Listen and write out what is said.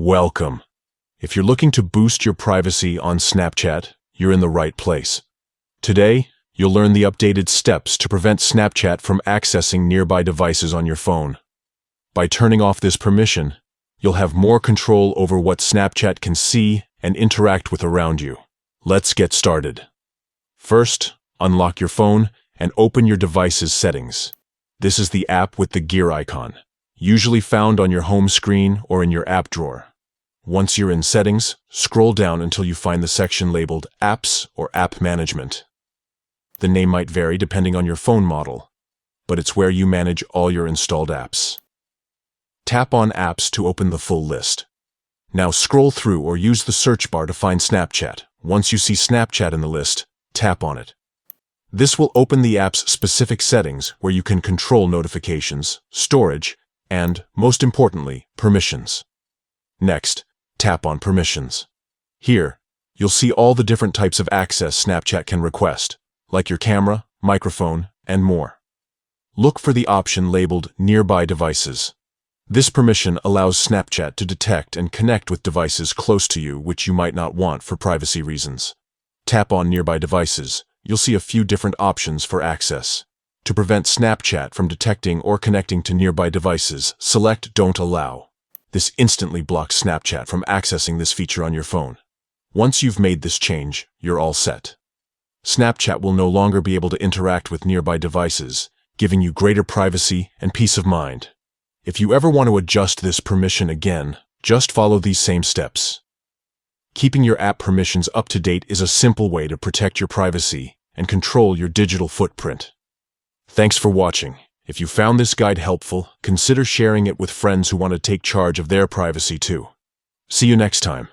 Welcome. If you're looking to boost your privacy on Snapchat, you're in the right place. Today, you'll learn the updated steps to prevent Snapchat from accessing nearby devices on your phone. By turning off this permission, you'll have more control over what Snapchat can see and interact with around you. Let's get started. First, unlock your phone and open your device's settings. This is the app with the gear icon, usually found on your home screen or in your app drawer. Once you're in Settings, scroll down until you find the section labeled Apps or App Management. The name might vary depending on your phone model, but it's where you manage all your installed apps. Tap on Apps to open the full list. Now scroll through or use the search bar to find Snapchat. Once you see Snapchat in the list, tap on it. This will open the app's specific settings where you can control notifications, storage, and, most importantly, permissions. Next, tap on Permissions. Here, you'll see all the different types of access Snapchat can request, like your camera, microphone, and more. Look for the option labeled Nearby Devices. This permission allows Snapchat to detect and connect with devices close to you which you might not want for privacy reasons. Tap on Nearby Devices. You'll see a few different options for access. To prevent Snapchat from detecting or connecting to nearby devices, select Don't Allow. This instantly blocks Snapchat from accessing this feature on your phone. Once you've made this change, you're all set. Snapchat will no longer be able to interact with nearby devices, giving you greater privacy and peace of mind. If you ever want to adjust this permission again, just follow these same steps. Keeping your app permissions up to date is a simple way to protect your privacy and control your digital footprint. Thanks for watching. If you found this guide helpful, consider sharing it with friends who want to take charge of their privacy too. See you next time.